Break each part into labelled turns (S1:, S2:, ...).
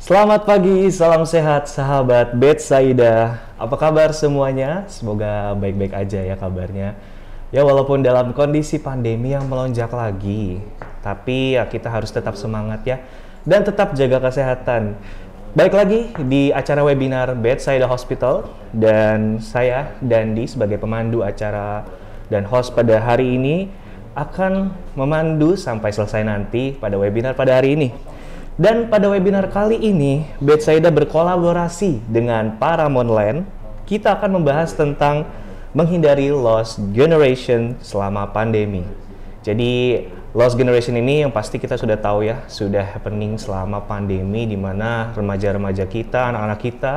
S1: Selamat pagi, salam sehat sahabat Betsaida. Apa kabar semuanya? Semoga baik-baik aja ya kabarnya. Ya walaupun dalam kondisi pandemi yang melonjak lagi, tapi ya kita harus tetap semangat ya dan tetap jaga kesehatan. Baik lagi di acara webinar Betsaida Hospital dan saya Dandi sebagai pemandu acara dan host pada hari ini akan memandu sampai selesai nanti pada webinar pada hari ini. Dan pada webinar kali ini, Betsaida berkolaborasi dengan Paramount Land. Kita akan membahas tentang menghindari lost generation selama pandemi. Jadi, lost generation ini yang pasti kita sudah tahu ya, sudah happening selama pandemi di mana remaja-remaja kita, anak-anak kita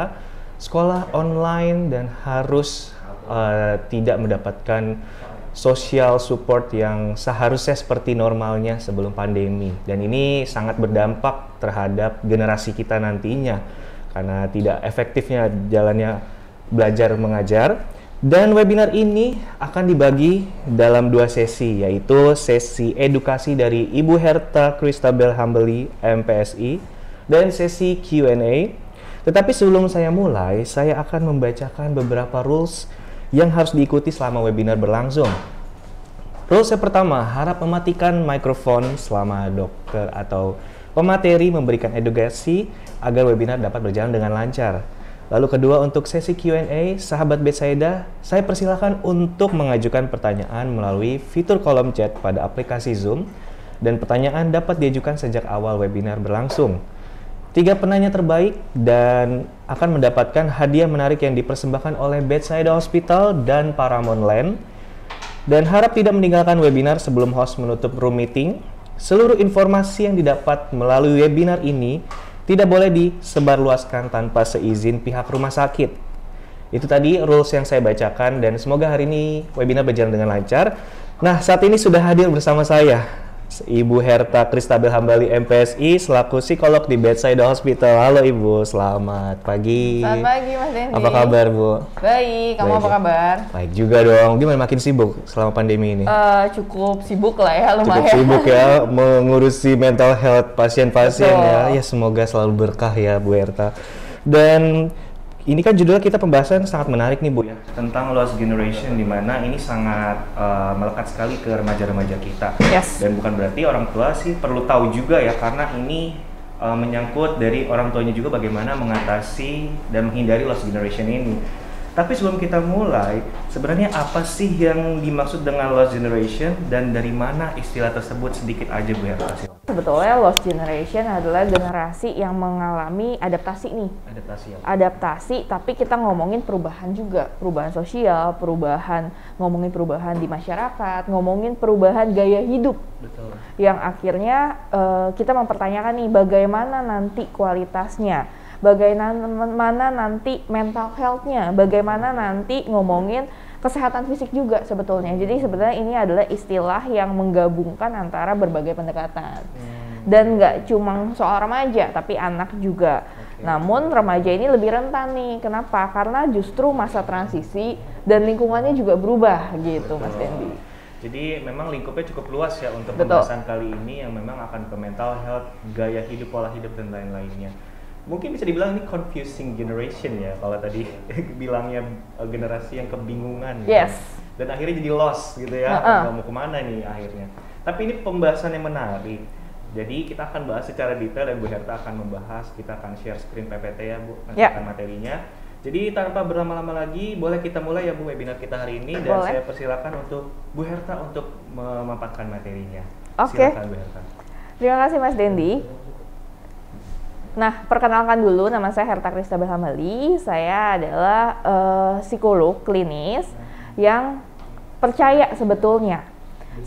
S1: sekolah online dan harus tidak mendapatkan social support yang seharusnya seperti normalnya sebelum pandemi, dan ini sangat berdampak terhadap generasi kita nantinya karena tidak efektifnya jalannya belajar mengajar. Dan webinar ini akan dibagi dalam dua sesi, yaitu sesi edukasi dari Ibu Herta Christabel Hambeli MPSI dan sesi Q&A. Tetapi sebelum saya mulai, saya akan membacakan beberapa rules yang harus diikuti selama webinar berlangsung. Rules yang pertama, harap mematikan mikrofon selama dokter atau pemateri memberikan edukasi agar webinar dapat berjalan dengan lancar. Lalu kedua, untuk sesi Q&A, sahabat Betsaida, saya persilakan untuk mengajukan pertanyaan melalui fitur kolom chat pada aplikasi Zoom, dan pertanyaan dapat diajukan sejak awal webinar berlangsung. 3 penanya terbaik dan akan mendapatkan hadiah menarik yang dipersembahkan oleh Betsaida Hospital dan Paramount Land. Dan harap tidak meninggalkan webinar sebelum host menutup room meeting. Seluruh informasi yang didapat melalui webinar ini tidak boleh disebarluaskan tanpa seizin pihak rumah sakit. Itu tadi rules yang saya bacakan, dan semoga hari ini webinar berjalan dengan lancar. Nah, saat ini sudah hadir bersama saya Ibu Herta Christabel Hambeli MPSI selaku psikolog di Betsaida Hospital. Halo Ibu, selamat pagi.
S2: Selamat pagi Mas Dendi.
S1: Apa kabar Bu?
S2: Baik, kamu apa kabar?
S1: Baik juga dong. Gimana, makin sibuk selama pandemi ini?
S2: Cukup sibuk lah ya, lumayan.
S1: Cukup sibuk ya, mengurusi mental health pasien-pasien ya. Ya semoga selalu berkah ya Bu Herta. Dan ini kan judulnya kita pembahasan sangat menarik nih Bu ya, tentang lost generation, di mana ini sangat melekat sekali ke remaja-remaja kita.
S2: Yes.
S1: Dan bukan berarti orang tua sih perlu tahu juga ya, karena ini menyangkut dari orang tuanya juga bagaimana mengatasi dan menghindari lost generation ini. Tapi sebelum kita mulai, sebenarnya apa sih yang dimaksud dengan lost generation dan dari mana istilah tersebut, sedikit aja Bu Herta?
S2: Sebetulnya lost generation adalah generasi yang mengalami adaptasi nih.
S1: Adaptasi ya?
S2: Adaptasi, tapi kita ngomongin perubahan juga. Perubahan sosial, ngomongin perubahan di masyarakat, ngomongin perubahan gaya hidup.
S1: Betul.
S2: Yang akhirnya kita mempertanyakan nih, bagaimana nanti kualitasnya, bagaimana nanti mental health-nya, bagaimana nanti ngomongin kesehatan fisik juga sebetulnya. Jadi sebenarnya ini adalah istilah yang menggabungkan antara berbagai pendekatan. Dan nggak cuma soal remaja, tapi anak juga. Namun remaja ini lebih rentan nih. Kenapa? Karena justru masa transisi dan lingkungannya juga berubah gitu. Mas Dendi.
S1: Jadi memang lingkupnya cukup luas ya untuk pembahasan kali ini, yang memang akan ke mental health, gaya hidup, pola hidup, dan lain-lainnya. Mungkin bisa dibilang ini confusing generation ya, kalau tadi bilangnya generasi yang kebingungan.
S2: Yes.
S1: Dan akhirnya jadi lost gitu ya, nggak mau kemana nih akhirnya. Tapi ini pembahasan yang menarik. Jadi kita akan bahas secara detail, dan Bu Herta akan membahas, kita akan share screen PPT ya Bu, nanti akan materinya. Jadi tanpa berlama-lama lagi, boleh kita mulai ya Bu webinar kita hari ini. Dan saya persilakan untuk Bu Herta untuk memaparkan materinya.
S2: Oke.
S1: Silakan Bu Herta.
S2: Terima kasih Mas Dendi. Nah, perkenalkan dulu, nama saya Herta Christabel Hambeli. Saya adalah psikolog klinis yang percaya sebetulnya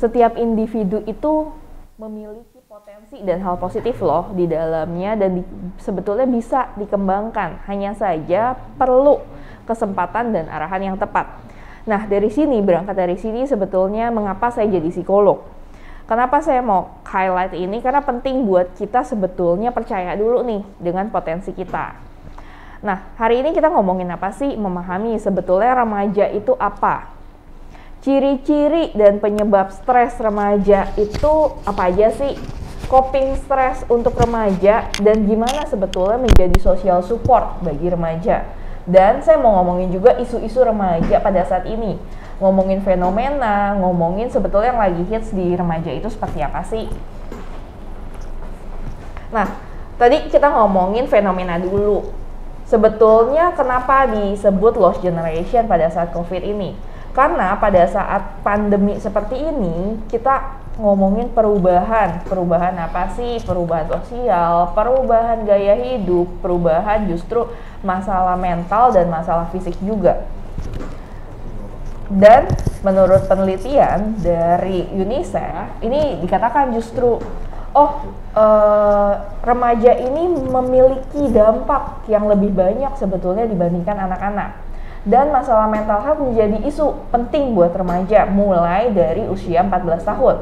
S2: setiap individu itu memiliki potensi dan hal positif loh di dalamnya, dan sebetulnya bisa dikembangkan. Hanya saja perlu kesempatan dan arahan yang tepat. Nah, berangkat dari sini sebetulnya mengapa saya jadi psikolog. Kenapa saya mau highlight ini? Karena penting buat kita sebetulnya percaya dulu nih dengan potensi kita. Nah, hari ini kita ngomongin apa sih? Memahami sebetulnya remaja itu apa. Ciri-ciri dan penyebab stres remaja itu apa aja sih? coping stress untuk remaja dan gimana sebetulnya menjadi social support bagi remaja. Dan saya mau ngomongin juga isu-isu remaja pada saat ini. Ngomongin fenomena, ngomongin sebetulnya yang lagi hits di remaja itu seperti apa sih. Nah, tadi kita ngomongin fenomena dulu. Sebetulnya kenapa disebut lost generation pada saat COVID ini? Karena pada saat pandemi seperti ini, kita ngomongin perubahan. Perubahan apa sih? Perubahan sosial, perubahan gaya hidup, perubahan justru masalah mental dan masalah fisik juga. Dan menurut penelitian dari UNICEF, ini dikatakan justru remaja ini memiliki dampak yang lebih banyak sebetulnya dibandingkan anak-anak. Dan masalah mental health menjadi isu penting buat remaja mulai dari usia 14 tahun.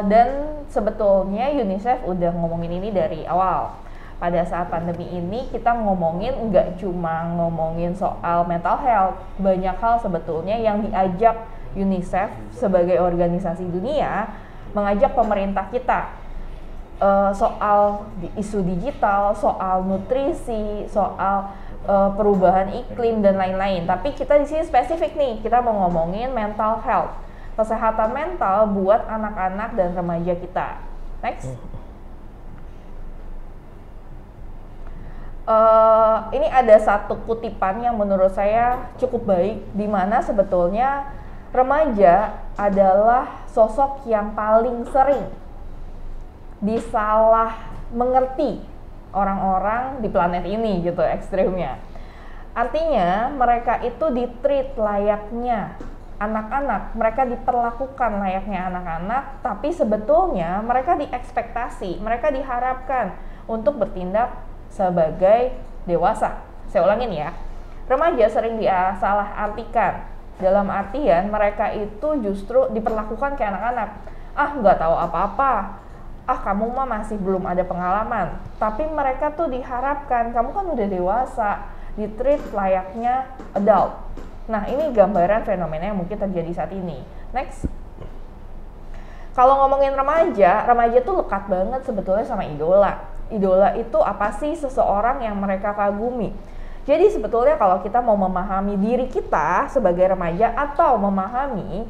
S2: Dan sebetulnya UNICEF udah ngomongin ini dari awal. Pada saat pandemi ini kita ngomongin nggak cuma ngomongin soal mental health, banyak hal sebetulnya yang diajak UNICEF sebagai organisasi dunia mengajak pemerintah kita soal isu digital, soal nutrisi, soal perubahan iklim dan lain-lain. Tapi kita di sini spesifik nih, kita mau ngomongin mental health, kesehatan mental buat anak-anak dan remaja kita. Next. Ini ada satu kutipan yang menurut saya cukup baik, di mana sebetulnya remaja adalah sosok yang paling sering disalah mengerti orang-orang di planet ini gitu ekstrimnya. Artinya mereka itu ditreat layaknya anak-anak, mereka diperlakukan layaknya anak-anak, tapi sebetulnya mereka diekspektasi, mereka diharapkan untuk bertindak sebagai dewasa. Saya ulangin ya, remaja sering disalah artikan. Dalam artian mereka itu justru diperlakukan kayak anak-anak. Nggak tahu apa-apa. Kamu mah masih belum ada pengalaman. Tapi mereka tuh diharapkan, kamu kan udah dewasa, ditreat layaknya adult. Nah, ini gambaran fenomena yang mungkin terjadi saat ini. Next. Kalau ngomongin remaja tuh lekat banget sebetulnya sama idola. Idola itu apa sih? Seseorang yang mereka kagumi. Jadi sebetulnya kalau kita mau memahami diri kita sebagai remaja atau memahami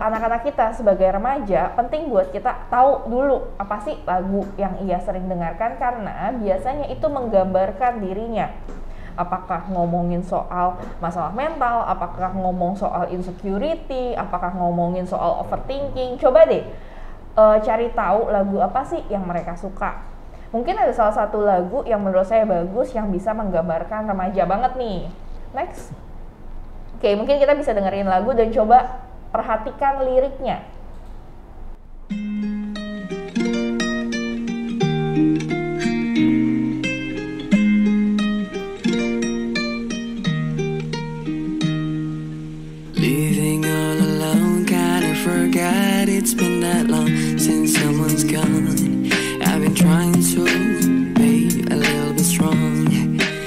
S2: anak-anak kita sebagai remaja, penting buat kita tahu dulu apa sih lagu yang ia sering dengarkan, karena biasanya itu menggambarkan dirinya. Apakah ngomongin soal masalah mental, apakah ngomong soal insecurity, apakah ngomongin soal overthinking. Coba deh cari tahu lagu apa sih yang mereka suka. Mungkin ada salah satu lagu yang menurut saya bagus yang bisa menggambarkan remaja banget nih. Next. Oke, mungkin kita bisa dengerin lagu dan coba perhatikan liriknya.
S3: Living all alone, kinda forgot it's been that long since someone's gone. I've been trying to be a little bit strong,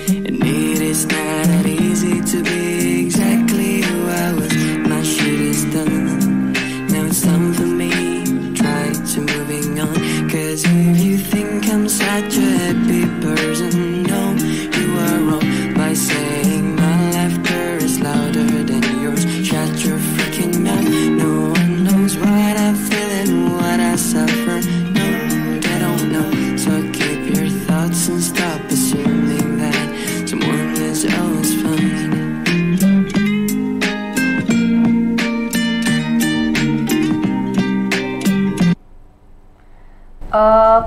S3: and it is not that easy to be exactly who I was. My shit is done, now it's time for me, try to moving on. Cause if you think I'm such a happy person, no, you are wrong by saying my laughter is louder than yours. Shut your freaking mouth, no one knows what I feel and what I suffer. And stop assuming that someone is always fine.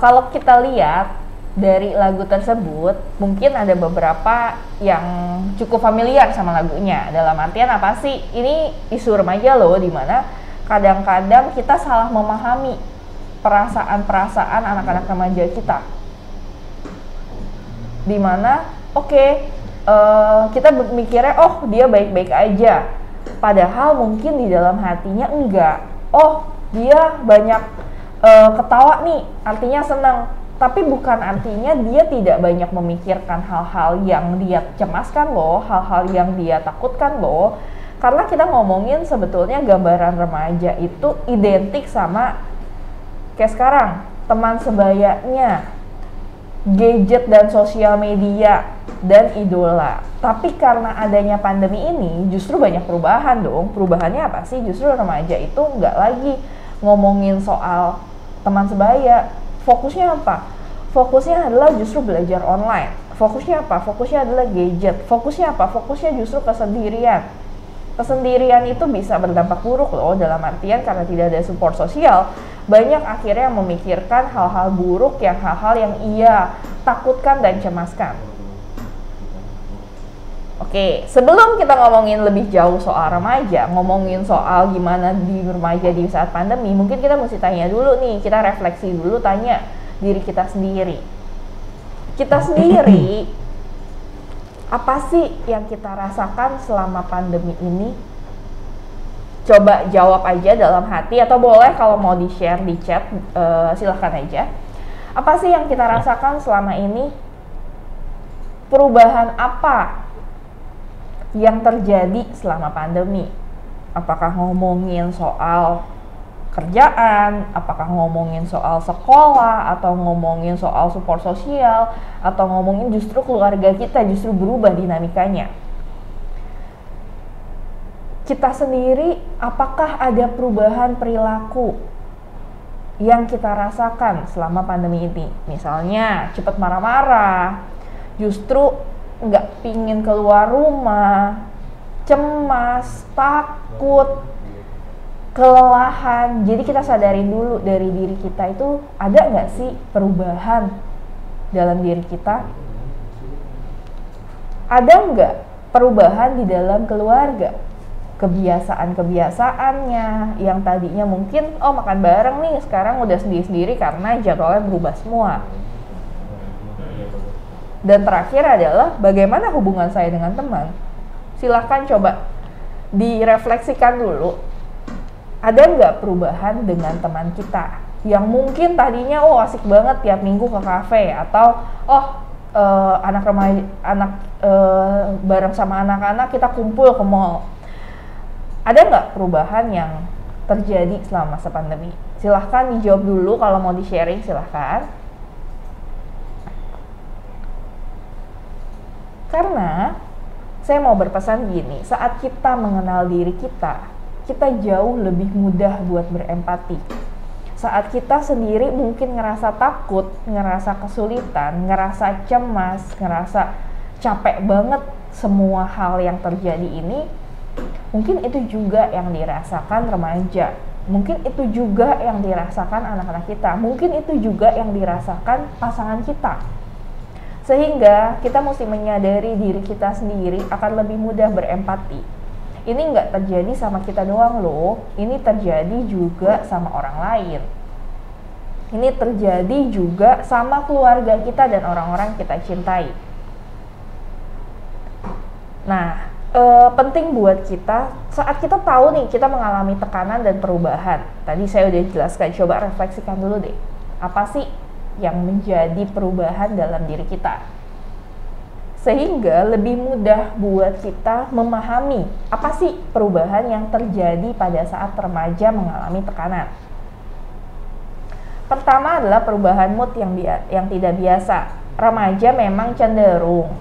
S2: Kalau kita lihat dari lagu tersebut, mungkin ada beberapa yang cukup familiar sama lagunya. Dalam artian apa sih? Ini isu remaja loh, dimana kadang-kadang kita salah memahami perasaan-perasaan anak-anak remaja kita. Dimana kita mikirnya dia baik-baik aja, padahal mungkin di dalam hatinya enggak. Dia banyak ketawa nih, artinya senang, tapi bukan artinya dia tidak banyak memikirkan hal-hal yang dia cemaskan loh, hal-hal yang dia takutkan loh. Karena kita ngomongin sebetulnya gambaran remaja itu identik sama Kayak sekarang, teman sebayanya, gadget dan sosial media, dan idola. Tapi karena adanya pandemi ini, justru banyak perubahan dong. Perubahannya apa sih? Justru remaja itu nggak lagi ngomongin soal teman sebaya. Fokusnya apa? Fokusnya adalah justru belajar online. Fokusnya apa? Fokusnya adalah gadget. Fokusnya apa? Fokusnya justru kesendirian. Kesendirian itu bisa berdampak buruk loh, dalam artian karena tidak ada support sosial, banyak akhirnya yang memikirkan hal-hal buruk, hal-hal yang ia takutkan dan cemaskan. Oke, sebelum kita ngomongin lebih jauh soal remaja, ngomongin soal gimana di remaja di saat pandemi, mungkin kita mesti tanya dulu nih, kita refleksi dulu, tanya diri kita sendiri. Kita sendiri, apa sih yang kita rasakan selama pandemi ini? Coba jawab aja dalam hati, atau boleh kalau mau di-share di chat, silahkan aja. Apa sih yang kita rasakan selama ini? Perubahan apa yang terjadi selama pandemi? Apakah ngomongin soal kerjaan, apakah ngomongin soal sekolah, atau ngomongin soal support sosial, atau ngomongin justru keluarga kita justru berubah dinamikanya? Kita sendiri, apakah ada perubahan perilaku yang kita rasakan selama pandemi ini? Misalnya cepat marah-marah, justru nggak pingin keluar rumah, cemas, takut, kelelahan. Jadi kita sadarin dulu dari diri kita itu ada nggak sih perubahan dalam diri kita? Ada nggak perubahan di dalam keluarga? Kebiasaan-kebiasaannya yang tadinya mungkin makan bareng nih, sekarang udah sendiri-sendiri karena jadwalnya berubah semua. Dan terakhir adalah bagaimana hubungan saya dengan teman. Silahkan coba direfleksikan dulu. Ada nggak perubahan dengan teman kita yang mungkin tadinya asik banget tiap minggu ke kafe, atau bareng sama anak-anak kita kumpul ke mall. Ada nggak perubahan yang terjadi selama masa pandemi? Silahkan dijawab dulu, kalau mau di-sharing silahkan. Karena saya mau berpesan gini, saat kita mengenal diri kita jauh lebih mudah buat berempati. Saat kita sendiri mungkin ngerasa takut, ngerasa kesulitan, ngerasa cemas, ngerasa capek banget semua hal yang terjadi ini, mungkin itu juga yang dirasakan remaja, mungkin itu juga yang dirasakan anak-anak kita, mungkin itu juga yang dirasakan pasangan kita. Sehingga kita mesti menyadari diri kita sendiri akan lebih mudah berempati. Ini nggak terjadi sama kita doang loh, ini terjadi juga sama orang lain. Ini terjadi juga sama keluarga kita dan orang-orang kita cintai. Nah, penting buat kita saat kita tahu nih kita mengalami tekanan dan perubahan. Tadi saya udah jelaskan, coba refleksikan dulu deh. Apa sih yang menjadi perubahan dalam diri kita? Sehingga lebih mudah buat kita memahami apa sih perubahan yang terjadi pada saat remaja mengalami tekanan. Pertama adalah perubahan mood yang tidak biasa. Remaja memang cenderung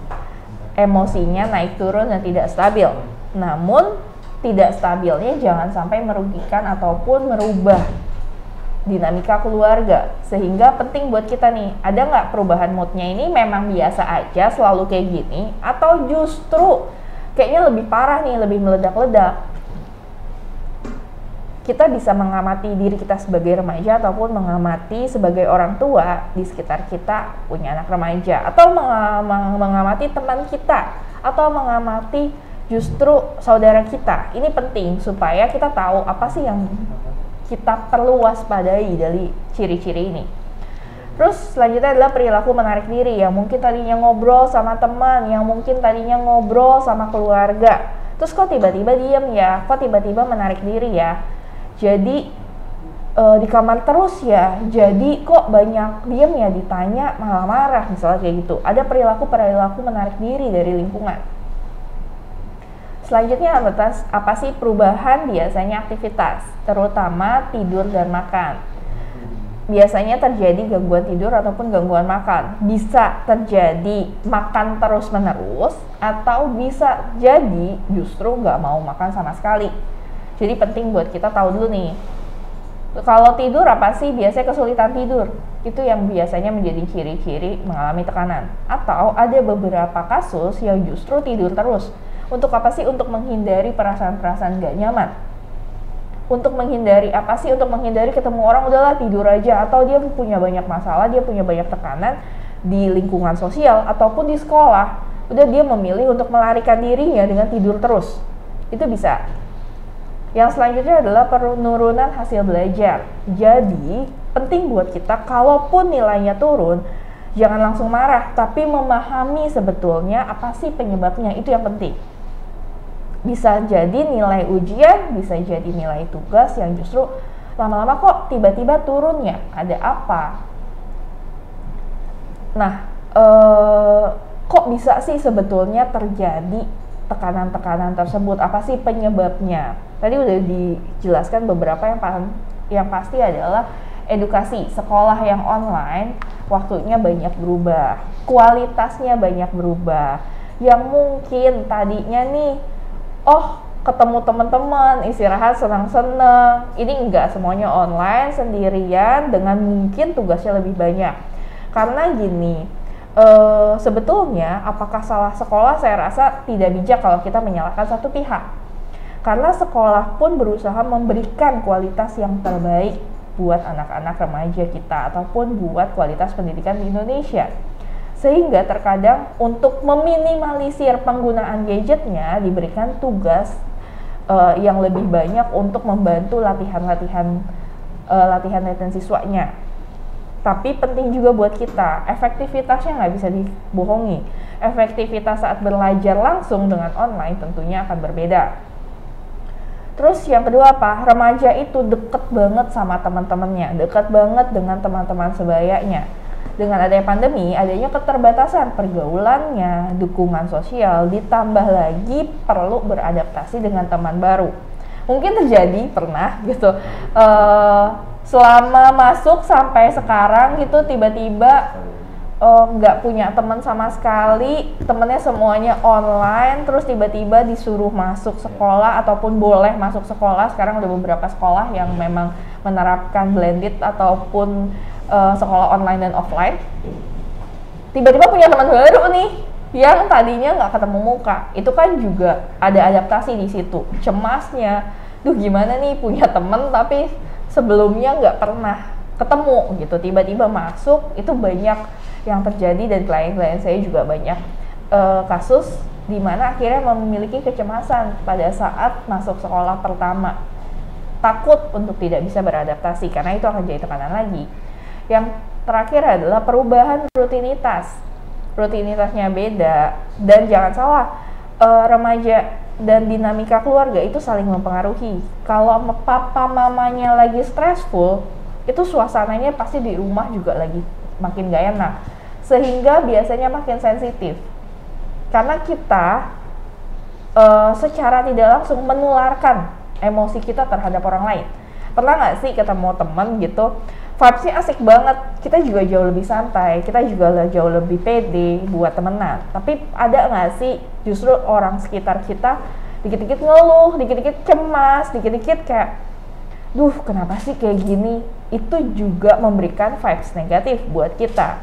S2: emosinya naik turun dan tidak stabil. Namun tidak stabilnya jangan sampai merugikan ataupun merubah dinamika keluarga. Sehingga penting buat kita nih, ada nggak perubahan moodnya ini memang biasa aja selalu kayak gini, atau justru kayaknya lebih parah nih, lebih meledak-ledak. Kita bisa mengamati diri kita sebagai remaja ataupun mengamati sebagai orang tua di sekitar kita punya anak remaja, atau mengamati teman kita, atau mengamati justru saudara kita. Ini penting supaya kita tahu apa sih yang kita perlu waspadai dari ciri-ciri ini. Terus selanjutnya adalah perilaku menarik diri, yang mungkin tadinya ngobrol sama teman, yang mungkin tadinya ngobrol sama keluarga, terus kok tiba-tiba diem ya, kok tiba-tiba menarik diri ya, jadi di kamar terus ya, jadi kok banyak diem ya, ditanya malah marah, misalnya kayak gitu. Ada perilaku menarik diri dari lingkungan. Selanjutnya apa sih perubahan? Biasanya aktivitas, terutama tidur dan makan. biasanya terjadi gangguan tidur ataupun gangguan makan. Bisa terjadi makan terus-menerus, atau bisa jadi justru nggak mau makan sama sekali. Jadi penting buat kita tahu dulu nih, kalau tidur apa sih? Biasanya kesulitan tidur. Itu yang biasanya menjadi ciri-ciri mengalami tekanan. Atau ada beberapa kasus yang justru tidur terus. Untuk apa sih? Untuk menghindari perasaan-perasaan gak nyaman. Untuk menghindari apa sih? Untuk menghindari ketemu orang, udahlah tidur aja. Atau dia punya banyak masalah, dia punya banyak tekanan di lingkungan sosial ataupun di sekolah. Udah dia memilih untuk melarikan dirinya dengan tidur terus. Itu bisa. Yang selanjutnya adalah penurunan hasil belajar. Jadi, penting buat kita, kalaupun nilainya turun, jangan langsung marah, tapi memahami sebetulnya apa sih penyebabnya, itu yang penting. Bisa jadi nilai ujian, bisa jadi nilai tugas yang justru lama-lama kok tiba-tiba turunnya, ada apa? Nah, kok bisa sih sebetulnya terjadi tekanan-tekanan tersebut? Apa sih penyebabnya? Tadi udah dijelaskan beberapa, yang pasti adalah edukasi. Sekolah yang online waktunya banyak berubah, kualitasnya banyak berubah. Yang mungkin tadinya nih, ketemu teman-teman, istirahat senang-senang, ini enggak, semuanya online, sendirian, dengan mungkin tugasnya lebih banyak. Karena gini, sebetulnya apakah salah sekolah? Saya rasa tidak bijak kalau kita menyalahkan satu pihak. Karena sekolah pun berusaha memberikan kualitas yang terbaik buat anak-anak remaja kita ataupun buat kualitas pendidikan di Indonesia. Sehingga terkadang untuk meminimalisir penggunaan gadgetnya diberikan tugas yang lebih banyak untuk membantu latihan siswanya. Tapi penting juga buat kita, efektivitasnya nggak bisa dibohongi. Efektivitas saat belajar langsung dengan online tentunya akan berbeda. Terus yang kedua apa? Remaja itu deket banget sama teman-temannya, deket banget dengan teman-teman sebayanya. Dengan adanya pandemi, adanya keterbatasan pergaulannya, dukungan sosial, ditambah lagi perlu beradaptasi dengan teman baru. Mungkin terjadi, pernah gitu, selama masuk sampai sekarang gitu tiba-tiba nggak punya teman sama sekali, temennya semuanya online, terus tiba-tiba disuruh masuk sekolah ataupun boleh masuk sekolah. Sekarang ada beberapa sekolah yang memang menerapkan blended ataupun sekolah online dan offline. Tiba-tiba punya teman baru nih yang tadinya nggak ketemu muka. Itu kan juga ada adaptasi di situ. Cemasnya, gimana nih punya teman tapi sebelumnya nggak pernah ketemu gitu, tiba-tiba masuk. Itu banyak yang terjadi, dan klien-klien saya juga banyak kasus di mana akhirnya memiliki kecemasan pada saat masuk sekolah pertama, takut untuk tidak bisa beradaptasi karena itu akan jadi tekanan lagi. Yang terakhir adalah perubahan rutinitasnya beda. Dan jangan salah, remaja dan dinamika keluarga itu saling mempengaruhi. Kalau papa mamanya lagi stressful, itu suasananya pasti di rumah juga lagi makin gak enak, sehingga biasanya makin sensitif karena kita secara tidak langsung menularkan emosi kita terhadap orang lain. Pernah nggak sih ketemu teman gitu, vibes-nya asik banget, kita juga jauh lebih santai, kita juga jauh lebih pede buat temenan, tapi ada nggak sih justru orang sekitar kita dikit-dikit ngeluh, dikit-dikit cemas, dikit-dikit kayak kenapa sih kayak gini? Itu juga memberikan vibes negatif buat kita.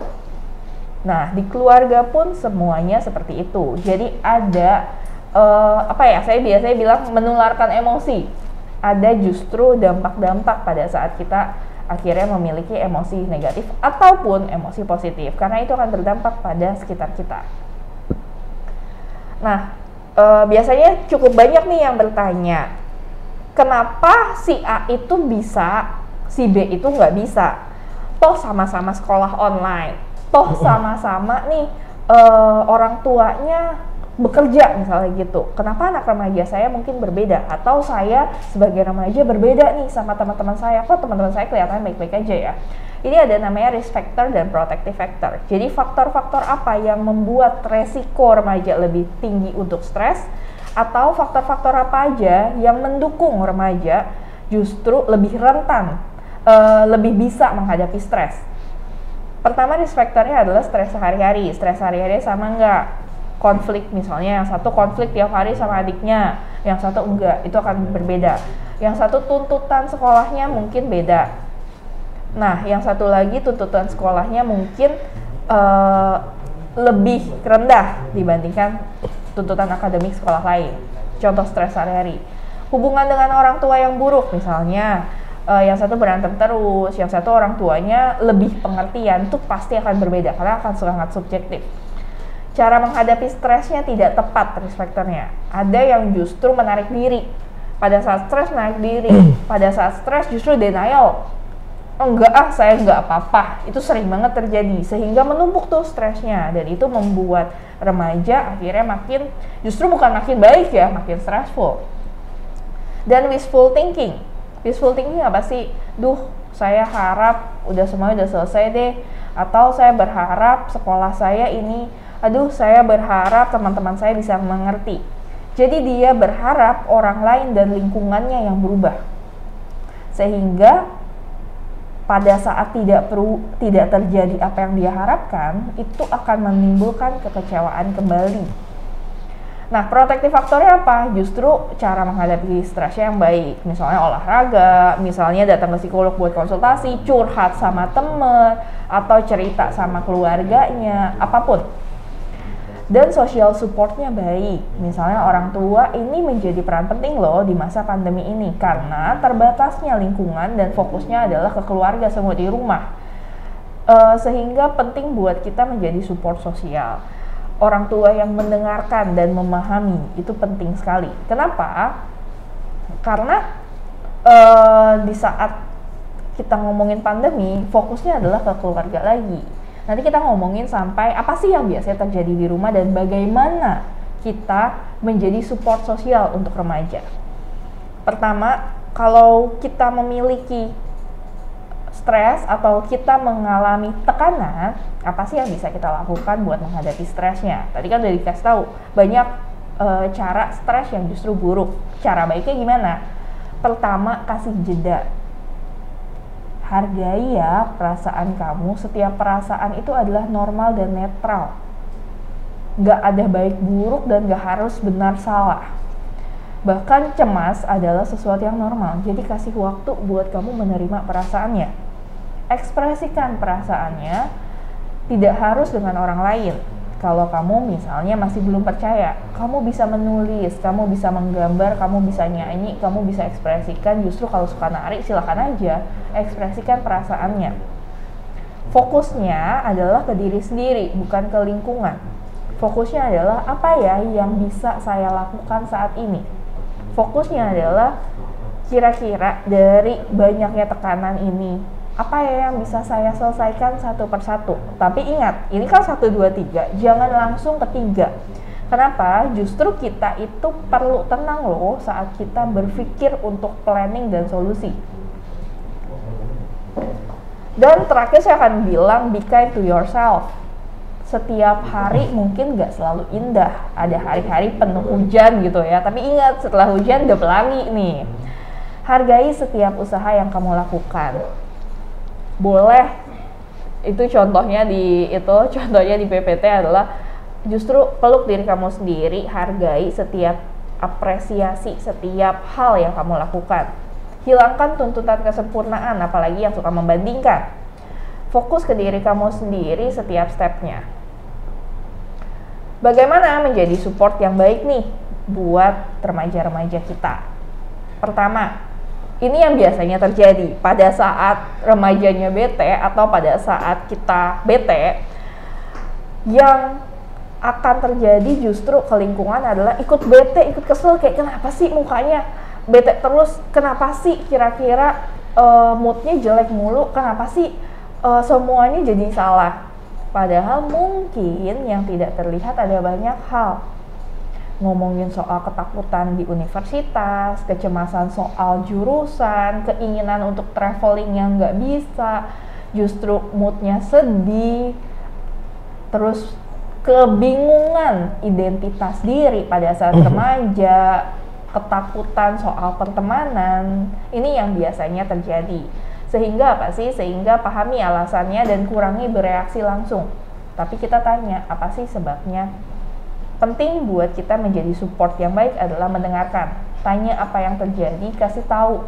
S2: Nah, di keluarga pun semuanya seperti itu. Jadi ada saya biasanya bilang menularkan emosi. Ada justru dampak-dampak pada saat kita akhirnya memiliki emosi negatif ataupun emosi positif, karena itu akan berdampak pada sekitar kita. Nah, biasanya cukup banyak nih yang bertanya, kenapa si A itu bisa, si B itu nggak bisa? Toh sama-sama sekolah online, toh sama-sama nih orang tuanya bekerja misalnya gitu. Kenapa anak remaja saya mungkin berbeda? Atau saya sebagai remaja berbeda nih sama teman-teman saya? Kok teman-teman saya kelihatannya baik-baik aja ya? Ini ada namanya risk factor dan protective factor. Jadi faktor-faktor apa yang membuat resiko remaja lebih tinggi untuk stres? Atau faktor-faktor apa aja yang mendukung remaja justru lebih rentan lebih bisa menghadapi stres. Pertama, risk factor-nya adalah stres sehari-hari. Stres sehari-hari sama nggak? Konflik misalnya, yang satu konflik tiap hari sama adiknya, yang satu enggak, itu akan berbeda. Yang satu tuntutan sekolahnya mungkin beda. Nah, yang satu lagi tuntutan sekolahnya mungkin lebih rendah dibandingkan tuntutan akademik sekolah lain. Contoh stres sehari-hari. Hubungan dengan orang tua yang buruk misalnya, yang satu berantem terus, yang satu orang tuanya lebih pengertian, itu pasti akan berbeda karena akan sangat subjektif. Cara menghadapi stresnya tidak tepat risk factor-nya. Ada yang justru menarik diri. Pada saat stres menarik diri, pada saat stres justru denial. Enggak saya enggak apa-apa. Itu sering banget terjadi sehingga menumpuk tuh stresnya, dan itu membuat remaja akhirnya justru bukan makin baik ya, makin stressful. Dan wishful thinking. Wishful thinking apa sih? Saya harap semuanya udah selesai deh. Atau saya berharap sekolah saya ini, saya berharap teman-teman saya bisa mengerti. Jadi dia berharap orang lain dan lingkungannya yang berubah. Sehingga pada saat tidak terjadi apa yang dia harapkan, itu akan menimbulkan kekecewaan kembali. Nah, protective faktornya apa? Justru cara menghadapi stresnya yang baik. Misalnya olahraga, misalnya datang ke psikolog buat konsultasi, curhat sama temen, atau cerita sama keluarganya, apapun. Dan social supportnya baik. Misalnya orang tua ini menjadi peran penting loh di masa pandemi ini, karena terbatasnya lingkungan dan fokusnya adalah ke keluarga semua di rumah. Sehingga penting buat kita menjadi support sosial. Orang tua yang mendengarkan dan memahami itu penting sekali. Kenapa? Karena di saat kita ngomongin pandemi, fokusnya adalah ke keluarga lagi. Nanti kita ngomongin sampai apa sih yang biasanya terjadi di rumah dan bagaimana kita menjadi support sosial untuk remaja. Pertama, kalau kita memiliki stres atau kita mengalami tekanan, apa sih yang bisa kita lakukan buat menghadapi stresnya? Tadi kan udah dikasih tahu banyak cara stres yang justru buruk. Cara baiknya gimana? Pertama, kasih jeda. Hargai ya perasaan kamu. Setiap perasaan itu adalah normal dan netral. Gak ada baik buruk dan gak harus benar salah. Bahkan cemas adalah sesuatu yang normal. Jadi kasih waktu buat kamu menerima perasaannya. Ekspresikan perasaannya, tidak harus dengan orang lain. Kalau kamu misalnya masih belum percaya, kamu bisa menulis, kamu bisa menggambar, kamu bisa nyanyi, kamu bisa ekspresikan. Justru kalau suka nari, silakan aja ekspresikan perasaannya. Fokusnya adalah ke diri sendiri, bukan ke lingkungan. Fokusnya adalah apa ya yang bisa saya lakukan saat ini. Fokusnya adalah kira-kira dari banyaknya tekanan ini, apa ya yang bisa saya selesaikan satu persatu. Tapi ingat, ini kan 1, 2, 3, jangan langsung ke 3. Kenapa? Justru kita itu perlu tenang loh saat kita berpikir untuk planning dan solusi. Dan terakhir saya akan bilang, be kind to yourself. Setiap hari mungkin gak selalu indah, ada hari-hari penuh hujan gitu ya, tapi ingat setelah hujan udah pelangi nih. Hargai setiap usaha yang kamu lakukan. Boleh, itu contohnya di PPT adalah justru peluk diri kamu sendiri, hargai setiap apresiasi setiap hal yang kamu lakukan. Hilangkan tuntutan kesempurnaan, apalagi yang suka membandingkan. Fokus ke diri kamu sendiri setiap stepnya. Bagaimana menjadi support yang baik nih buat remaja-remaja kita? Pertama, ini yang biasanya terjadi pada saat remajanya bete atau pada saat kita bete, yang akan terjadi justru ke lingkungan adalah ikut bete, ikut kesel, kayak kenapa sih mukanya bete terus, kenapa sih kira-kira moodnya jelek mulu, kenapa sih semuanya jadi salah. Padahal mungkin yang tidak terlihat ada banyak hal. Ngomongin soal ketakutan di universitas, kecemasan soal jurusan, keinginan untuk traveling yang nggak bisa, justru moodnya sedih, terus kebingungan identitas diri pada saat remaja, ketakutan soal pertemanan, ini yang biasanya terjadi. Sehingga apa sih? Sehingga pahami alasannya dan kurangi bereaksi langsung. Tapi kita tanya, apa sih sebabnya? Penting buat kita menjadi support yang baik adalah mendengarkan. Tanya apa yang terjadi, kasih tahu.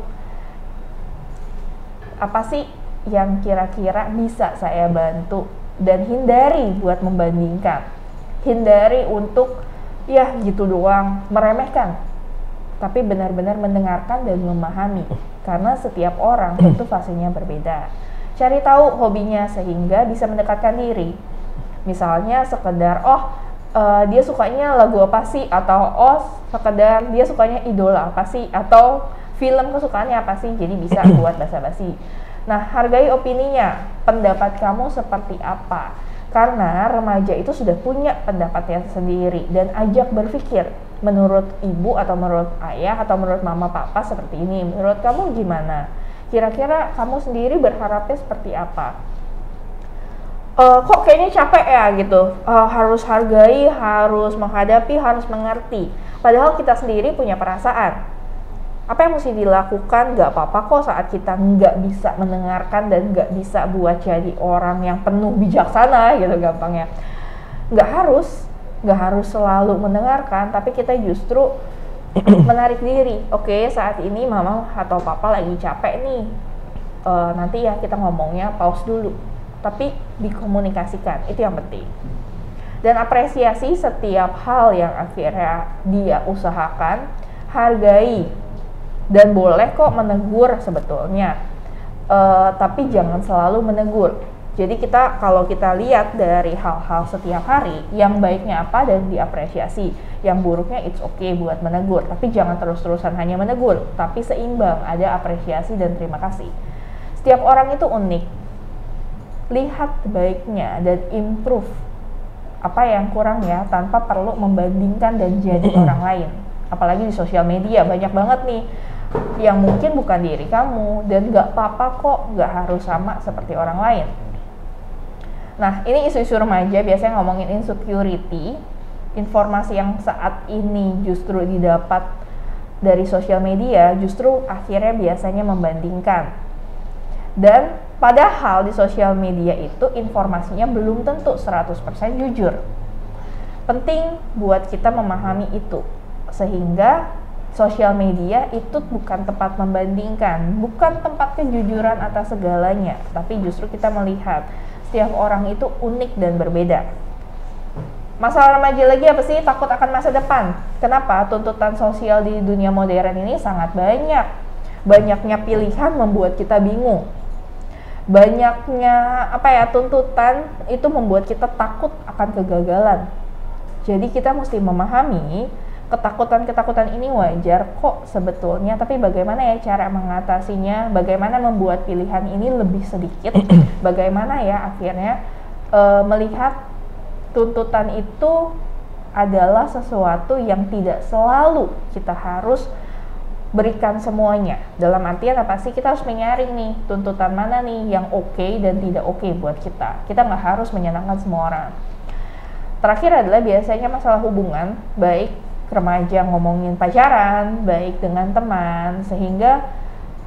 S2: Apa sih yang kira-kira bisa saya bantu? Dan hindari buat membandingkan. Hindari untuk ya gitu doang, meremehkan. Tapi benar-benar mendengarkan dan memahami. Karena setiap orang tentu fasenya berbeda. Cari tahu hobinya sehingga bisa mendekatkan diri. Misalnya sekedar, dia sukanya lagu apa sih? Atau sekedar dia sukanya idola apa sih? Atau film kesukaannya apa sih? Jadi bisa buat basa-basi. Nah, hargai opininya. Pendapat kamu seperti apa? Karena remaja itu sudah punya pendapatnya sendiri. Dan ajak berpikir. Menurut ibu atau menurut ayah atau menurut mama papa seperti ini. Menurut kamu gimana? Kira-kira kamu sendiri berharapnya seperti apa? Kok kayaknya capek ya gitu, harus hargai, harus menghadapi, harus mengerti. Padahal kita sendiri punya perasaan. Apa yang mesti dilakukan? Gak apa-apa kok saat kita nggak bisa mendengarkan dan nggak bisa buat jadi orang yang penuh bijaksana gitu gampangnya. Nggak harus selalu mendengarkan, tapi kita justru menarik diri. Oke, saat ini mama atau papa lagi capek nih, nanti ya kita ngomongnya pause dulu, tapi dikomunikasikan, itu yang penting. Dan apresiasi setiap hal yang akhirnya dia usahakan, hargai, dan boleh kok menegur sebetulnya, tapi jangan selalu menegur. Jadi kalau kita lihat dari hal-hal setiap hari, yang baiknya apa dan diapresiasi, yang buruknya it's okay buat menegur, tapi jangan terus-terusan hanya menegur, tapi seimbang, ada apresiasi dan terima kasih. Setiap orang itu unik, lihat baiknya dan improve apa yang kurang ya, tanpa perlu membandingkan dan jadi orang lain. Apalagi di sosial media, banyak banget nih yang mungkin bukan diri kamu, dan gak apa-apa kok, gak harus sama seperti orang lain. Nah, ini isu-isu remaja biasanya ngomongin insecurity, informasi yang saat ini justru didapat dari sosial media, justru akhirnya biasanya membandingkan. Dan padahal di sosial media itu informasinya belum tentu 100% jujur. Penting buat kita memahami itu, sehingga sosial media itu bukan tempat membandingkan, bukan tempat kejujuran atas segalanya, tapi justru kita melihat setiap orang itu unik dan berbeda. Masalah remaja lagi apa sih? Takut akan masa depan. Kenapa? Tuntutan sosial di dunia modern ini sangat banyak. Banyaknya pilihan membuat kita bingung. Banyaknya tuntutan itu membuat kita takut akan kegagalan. Jadi kita mesti memahami ketakutan-ketakutan ini wajar kok sebetulnya, tapi bagaimana ya cara mengatasinya, bagaimana membuat pilihan ini lebih sedikit, bagaimana ya akhirnya melihat tuntutan itu adalah sesuatu yang tidak selalu kita harus berikan semuanya. Dalam artian apa sih? Kita harus menyaring nih, tuntutan mana nih yang oke dan tidak oke buat kita. Kita nggak harus menyenangkan semua orang. Terakhir adalah biasanya masalah hubungan, baik remaja ngomongin pacaran, baik dengan teman, sehingga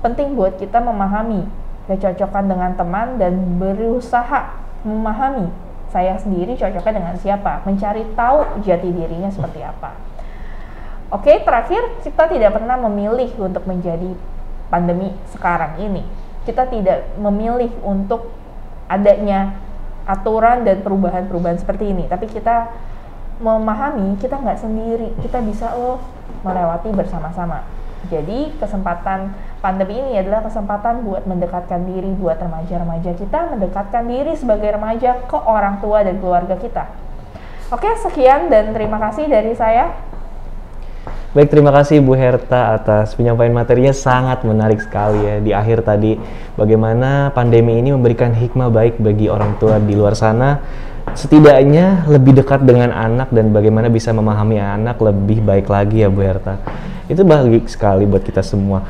S2: penting buat kita memahami kecocokan dengan teman dan berusaha memahami saya sendiri cocoknya dengan siapa, mencari tahu jati dirinya seperti apa. Oke, terakhir, kita tidak pernah memilih untuk menjadi pandemi sekarang ini. Kita tidak memilih untuk adanya aturan dan perubahan-perubahan seperti ini, tapi kita memahami kita nggak sendiri, kita bisa melewati bersama-sama. Jadi kesempatan pandemi ini adalah kesempatan buat mendekatkan diri, buat remaja-remaja kita mendekatkan diri sebagai remaja ke orang tua dan keluarga kita. Oke, sekian dan terima kasih dari saya.
S1: Baik, terima kasih Bu Herta atas penyampaian materinya, sangat menarik sekali ya. Di akhir tadi, bagaimana pandemi ini memberikan hikmah baik bagi orang tua di luar sana, setidaknya lebih dekat dengan anak dan bagaimana bisa memahami anak lebih baik lagi ya Bu Herta. Itu baik sekali buat kita semua.